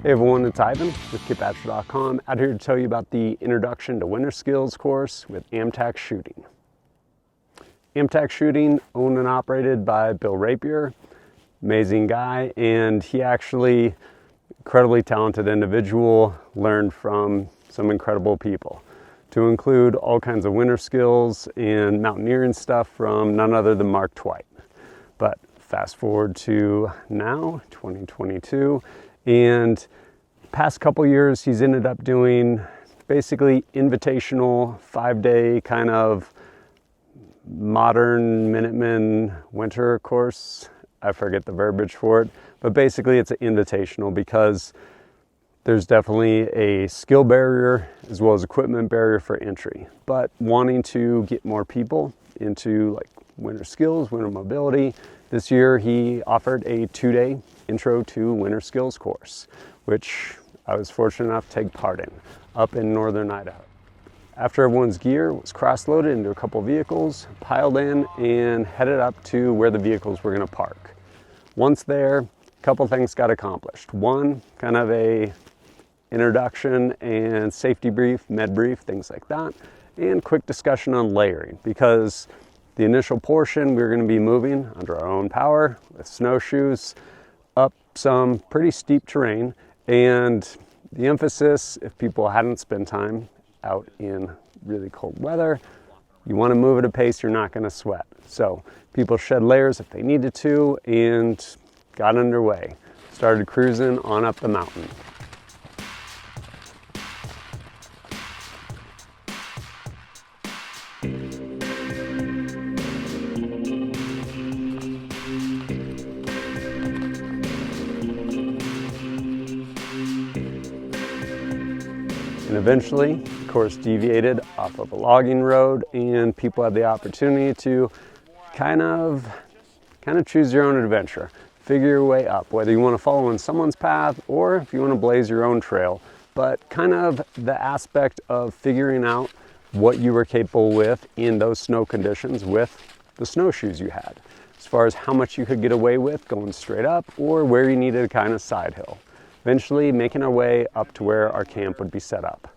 Hey everyone, it's Ivan with KitBatcher.com, out here to tell you about the Introduction to Winter Skills course with AMTAC Shooting. AMTAC Shooting, owned and operated by Bill Rapier, amazing guy, and he actually, incredibly talented individual, learned from some incredible people, to include all kinds of winter skills and mountaineering stuff from none other than Mark Twight. But fast forward to now, 2022, and past couple years he's ended up doing basically invitational 5-day kind of modern Minuteman winter course. I forget the verbiage for it, but basically it's an invitational because there's definitely a skill barrier as well as equipment barrier for entry. But wanting to get more people into like winter skills, winter mobility, this year he offered a 2-day Intro to Winter Skills course, which I was fortunate enough to take part in, up in northern Idaho. After everyone's gear was cross-loaded into a couple vehicles, piled in, and headed up to where the vehicles were going to park. Once there, a couple things got accomplished. One, kind of a introduction and safety brief, med brief, things like that, and quick discussion on layering, because the initial portion we were going to be moving under our own power with snowshoes up some pretty steep terrain, and the emphasis, if people hadn't spent time out in really cold weather, you want to move at a pace you're not going to sweat. So people shed layers if they needed to and got underway. Started cruising on up the mountain. And eventually, of course, deviated off of a logging road, and people had the opportunity to kind of choose your own adventure, figure your way up, whether you want to follow in someone's path or if you want to blaze your own trail. But kind of the aspect of figuring out what you were capable with in those snow conditions with the snowshoes you had, as far as how much you could get away with going straight up or where you needed a kind of side hill. Eventually making our way up to where our camp would be set up.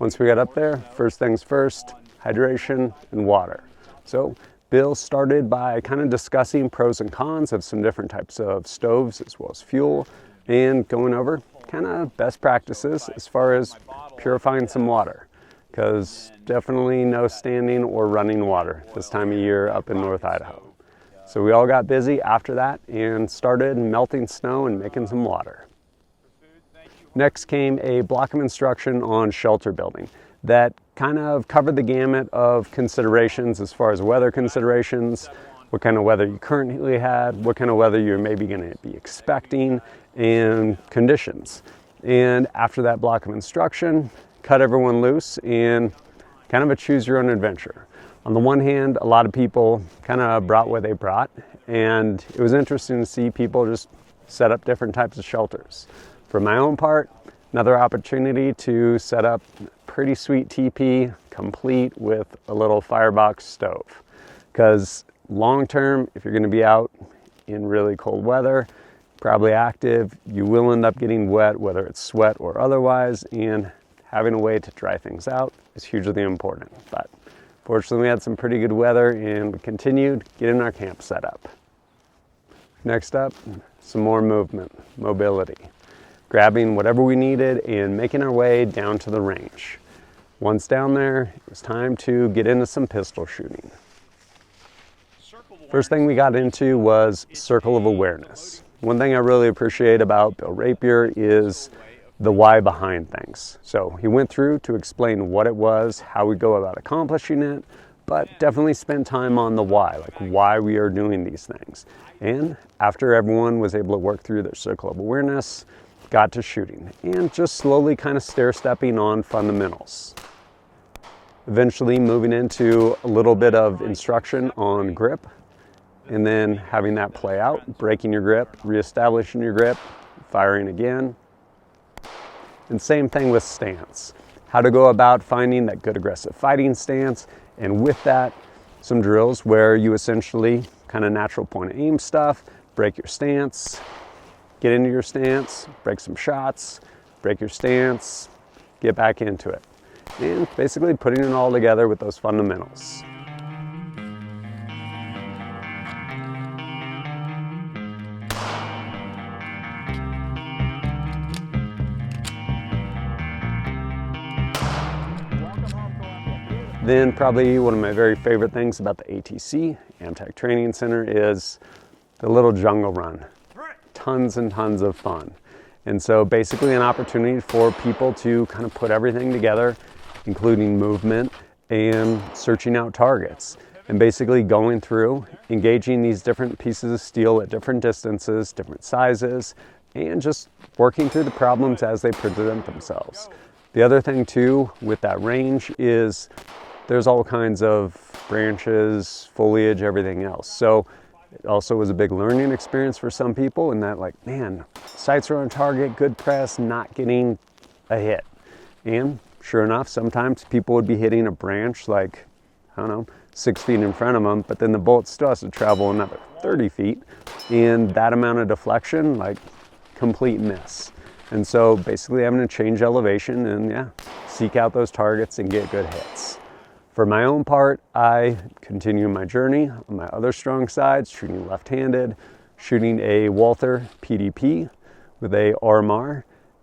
Once we got up there, first things first, hydration and water. So Bill started by kind of discussing pros and cons of some different types of stoves as well as fuel, and going over kind of best practices as far as purifying some water, because definitely no standing or running water this time of year up in North Idaho. So we all got busy after that and started melting snow and making some water. Next came a block of instruction on shelter building that kind of covered the gamut of considerations as far as weather considerations, what kind of weather you currently had, what kind of weather you're maybe going to be expecting, and conditions. And after that block of instruction, cut everyone loose in kind of a choose your own adventure. On the one hand, a lot of people kind of brought what they brought, and it was interesting to see people just set up different types of shelters. For my own part, another opportunity to set up pretty sweet teepee, complete with a little firebox stove. Because long term, if you're going to be out in really cold weather, probably active, you will end up getting wet, whether it's sweat or otherwise, and having a way to dry things out is hugely important. But fortunately, we had some pretty good weather and we continued getting our camp set up. Next up, some more movement, mobility. Grabbing whatever we needed and making our way down to the range. Once down there, it was time to get into some pistol shooting. First thing we got into was circle of awareness. One thing I really appreciate about Bill Rapier is the why behind things. So he went through to explain what it was, how we go about accomplishing it, but definitely spent time on the why, like why we are doing these things. And after everyone was able to work through their circle of awareness, got to shooting and just slowly kind of stair-stepping on fundamentals. Eventually moving into a little bit of instruction on grip, and then having that play out, breaking your grip, reestablishing your grip, firing again. And same thing with stance. How to go about finding that good aggressive fighting stance, and with that, some drills where you essentially kind of natural point of aim stuff, break your stance, get into your stance, break some shots, break your stance, get back into it. And basically putting it all together with those fundamentals. Then probably one of my very favorite things about the ATC, AMTAC Training Center, is the little jungle run. Tons and tons of fun. And so basically an opportunity for people to kind of put everything together, including movement and searching out targets. And basically going through, engaging these different pieces of steel at different distances, different sizes, and just working through the problems as they present themselves. The other thing too with that range is there's all kinds of branches, foliage, everything else. So it also was a big learning experience for some people in that, like, man, sights are on target, good press, not getting a hit. And sure enough, sometimes people would be hitting a branch like, I don't know, 6 feet in front of them, but then the bullet still has to travel another 30 feet. And that amount of deflection, like, complete miss. And so basically having to change elevation and yeah, seek out those targets and get good hits. For my own part, I continue my journey on my other strong sides, shooting left-handed, shooting a Walther PDP with a RMR,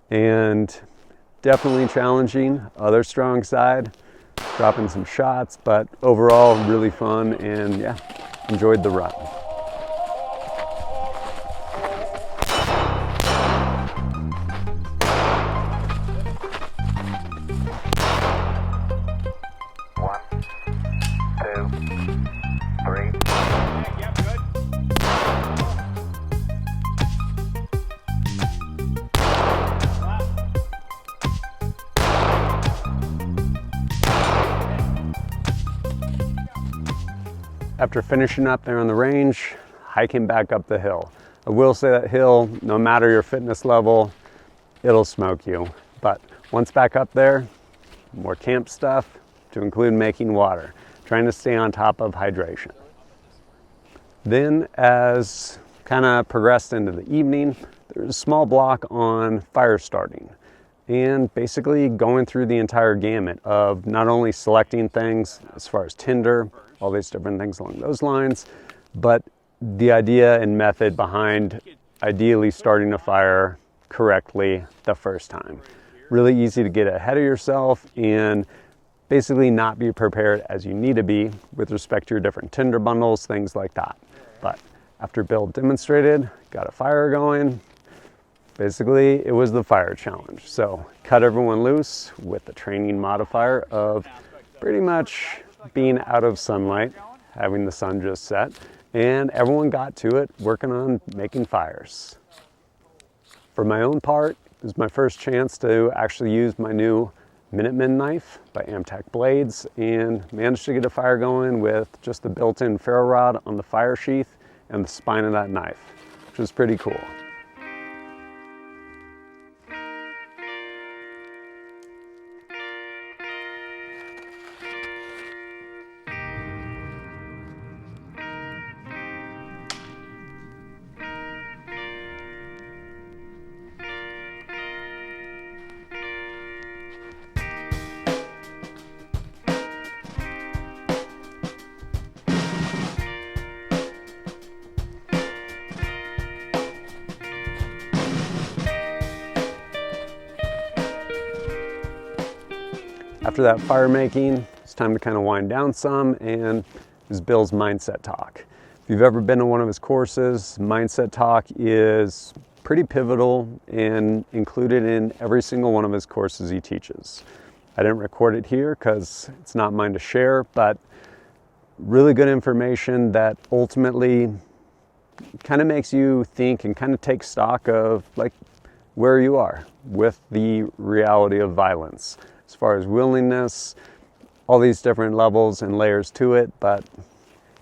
and definitely challenging other strong side, dropping some shots, but overall really fun and yeah, enjoyed the run. After finishing up there on the range, hiking back up the hill. I will say that hill, no matter your fitness level, it'll smoke you. But once back up there, more camp stuff to include making water, trying to stay on top of hydration. Then as kind of progressed into the evening, there's a small block on fire starting. And basically going through the entire gamut of not only selecting things as far as tinder, all these different things along those lines, but the idea and method behind ideally starting a fire correctly the first time. Really easy to get ahead of yourself and basically not be prepared as you need to be with respect to your different tinder bundles, things like that. But after Bill demonstrated, got a fire going, basically it was the fire challenge. So cut everyone loose with the training modifier of pretty much being out of sunlight, having the sun just set, and everyone got to it working on making fires. For my own part, it was my first chance to actually use my new Minuteman knife by AMTAC Blades and managed to get a fire going with just the built-in ferro rod on the fire sheath and the spine of that knife, which was pretty cool. After that fire making, it's time to kind of wind down some, and it was Bill's mindset talk. If you've ever been to one of his courses, mindset talk is pretty pivotal and included in every single one of his courses he teaches. I didn't record it here because it's not mine to share, but really good information that ultimately kind of makes you think and kind of take stock of like where you are with the reality of violence. As far as willingness, all these different levels and layers to it, but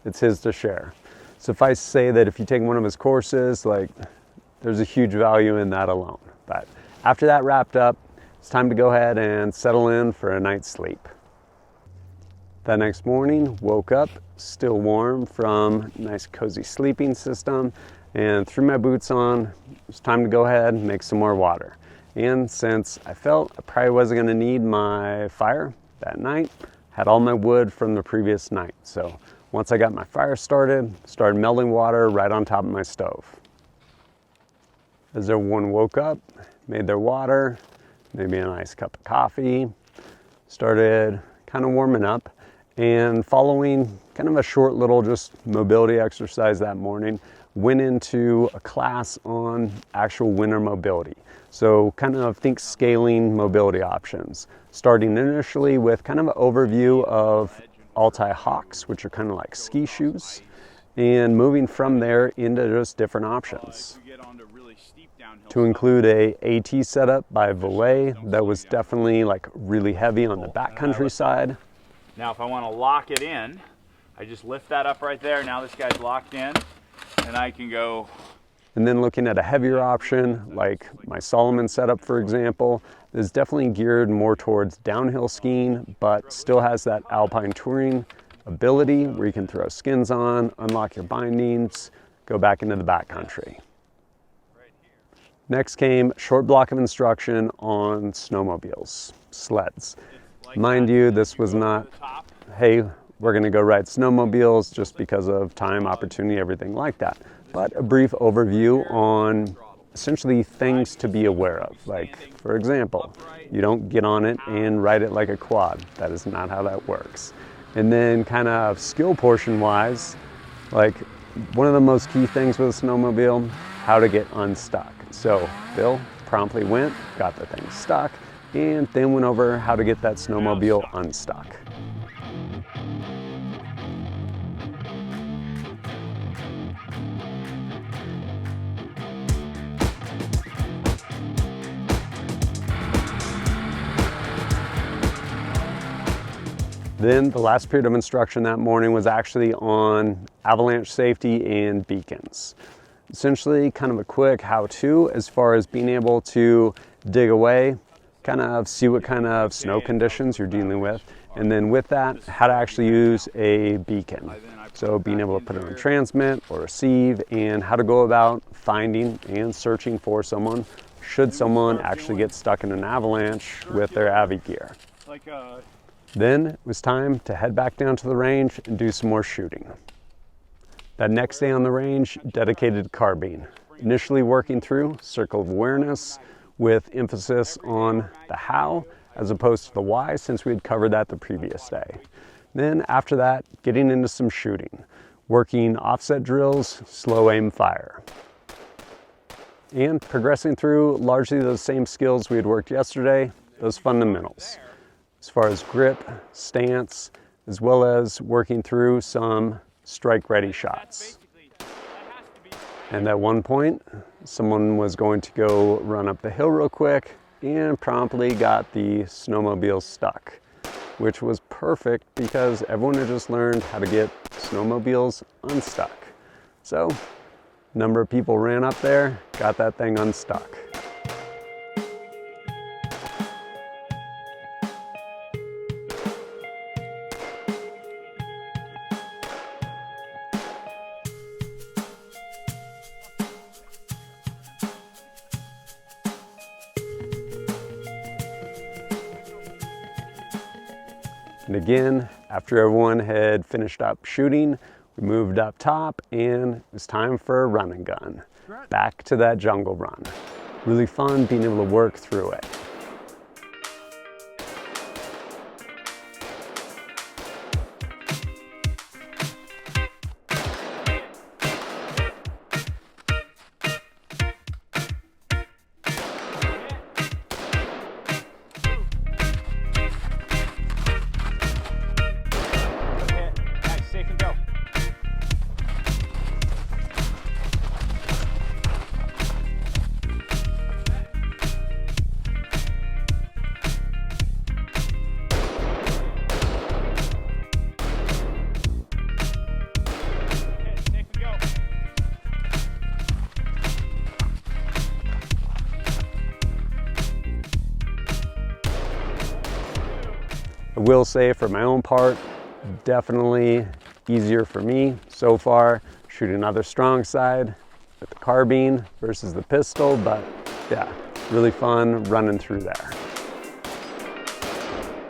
it's his to share. Suffice to say that if you take one of his courses, like there's a huge value in that alone. But after that wrapped up, it's time to go ahead and settle in for a night's sleep. That next morning, woke up still warm from a nice cozy sleeping system and threw my boots on. It was time to go ahead and make some more water. And since I felt I probably wasn't gonna need my fire that night, had all my wood from the previous night. So once I got my fire started melting water right on top of my stove. As everyone woke up, made their water, maybe a nice cup of coffee, started kind of warming up, and following kind of a short little just mobility exercise that morning, went into a class on actual winter mobility. So kind of think scaling mobility options, starting initially with kind of an overview of Altai Hawks, which are kind of like ski shoes, and moving from there into just different options. To include a AT setup by Valet that was definitely like really heavy on the backcountry side. Now if I want to lock it in, I just lift that up right there. Now this guy's locked in and I can go. And then looking at a heavier option like my Solomon setup, for example, is definitely geared more towards downhill skiing, but still has that alpine touring ability where you can throw skins on, unlock your bindings, go back into the backcountry. Next came a short block of instruction on snowmobiles, sleds. Mind you, this was not, hey, we're gonna go ride snowmobiles just because of time, opportunity, everything like that. But a brief overview on essentially things to be aware of. Like, for example, you don't get on it and ride it like a quad. That is not how that works. And then kind of skill portion wise, like one of the most key things with a snowmobile, how to get unstuck. So Bill promptly went, got the thing stuck, and then went over how to get that snowmobile unstuck. Then the last period of instruction that morning was actually on avalanche safety and beacons. Essentially kind of a quick how-to as far as being able to dig away, kind of see what kind of snow conditions you're dealing with, and then with that, how to actually use a beacon. So being able to put it on transmit or receive, and how to go about finding and searching for someone should someone actually get stuck in an avalanche with their Avi gear. Then it was time to head back down to the range and do some more shooting. That next day on the range, dedicated to carbine. Initially working through circle of awareness with emphasis on the how as opposed to the why, since we had covered that the previous day. Then after that, getting into some shooting, working offset drills, slow aim fire. And progressing through largely those same skills we had worked yesterday, those fundamentals. As far as grip, stance, as well as working through some strike ready shots. And at one point, someone was going to go run up the hill real quick and promptly got the snowmobile stuck, which was perfect because everyone had just learned how to get snowmobiles unstuck. So, a number of people ran up there, got that thing unstuck. And again, after everyone had finished up shooting, we moved up top and it was time for a run and gun. Back to that jungle run. Really fun being able to work through it. I will say for my own part, definitely easier for me so far, shooting other strong side, with the carbine versus the pistol, but yeah, really fun running through there.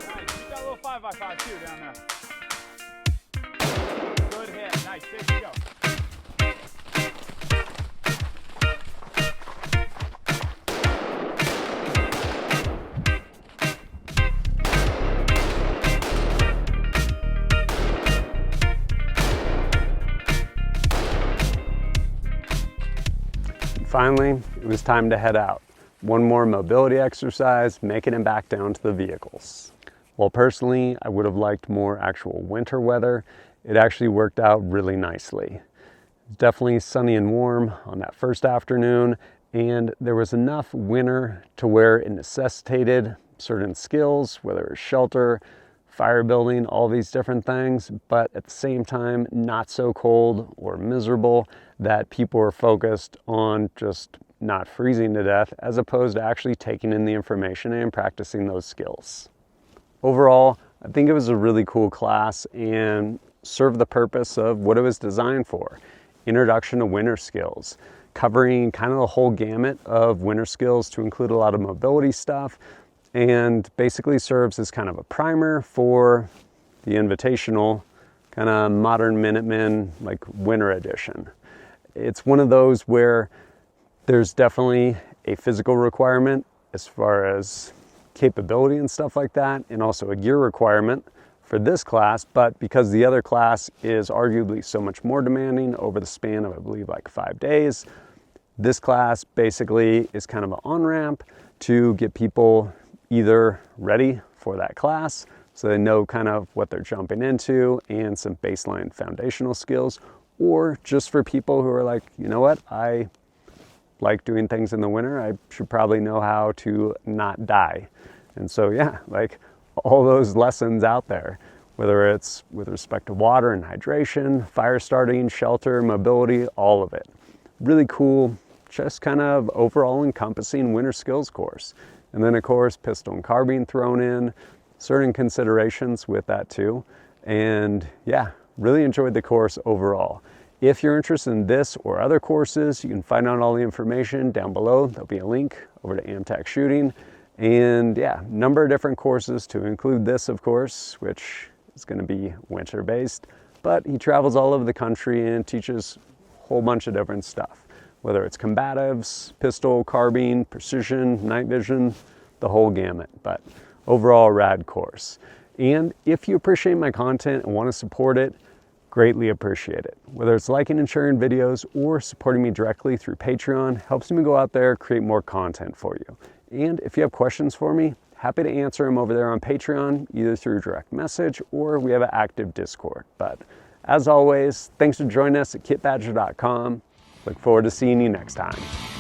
Nice, keep that little 5x5 too down there. Good hit, nice, there you go. Finally, it was time to head out. One more mobility exercise, making it back down to the vehicles. While personally, I would have liked more actual winter weather, it actually worked out really nicely. It's definitely sunny and warm on that first afternoon, and there was enough winter to where it necessitated certain skills, whether it's shelter, fire building, all these different things, but at the same time, not so cold or miserable that people were focused on just not freezing to death, as opposed to actually taking in the information and practicing those skills. Overall, I think it was a really cool class and served the purpose of what it was designed for. Introduction to winter skills, covering kind of the whole gamut of winter skills to include a lot of mobility stuff, and basically serves as kind of a primer for the invitational kind of modern Minutemen like winter edition. It's one of those where there's definitely a physical requirement as far as capability and stuff like that, and also a gear requirement for this class, but because the other class is arguably so much more demanding over the span of, I believe, like 5 days, this class basically is kind of an on-ramp to get people either ready for that class so they know kind of what they're jumping into and some baseline foundational skills, or just for people who are like, you know what, I like doing things in the winter, I should probably know how to not die. And so yeah, like all those lessons out there, whether it's with respect to water and hydration, fire starting, shelter, mobility, all of it. Really cool, just kind of overall encompassing winter skills course. And then of course, pistol and carbine thrown in, certain considerations with that too. And yeah, really enjoyed the course overall. If you're interested in this or other courses, you can find out all the information down below. There'll be a link over to AMTAC Shooting. And yeah, number of different courses to include this, of course, which is going to be winter based, but he travels all over the country and teaches a whole bunch of different stuff, whether it's combatives, pistol, carbine, precision, night vision, the whole gamut, but overall rad course. And if you appreciate my content and want to support it, greatly appreciate it. Whether it's liking and sharing videos or supporting me directly through Patreon, helps me go out there, create more content for you. And if you have questions for me, happy to answer them over there on Patreon, either through direct message or we have an active Discord. But as always, thanks for joining us at kitbadger.com. Look forward to seeing you next time.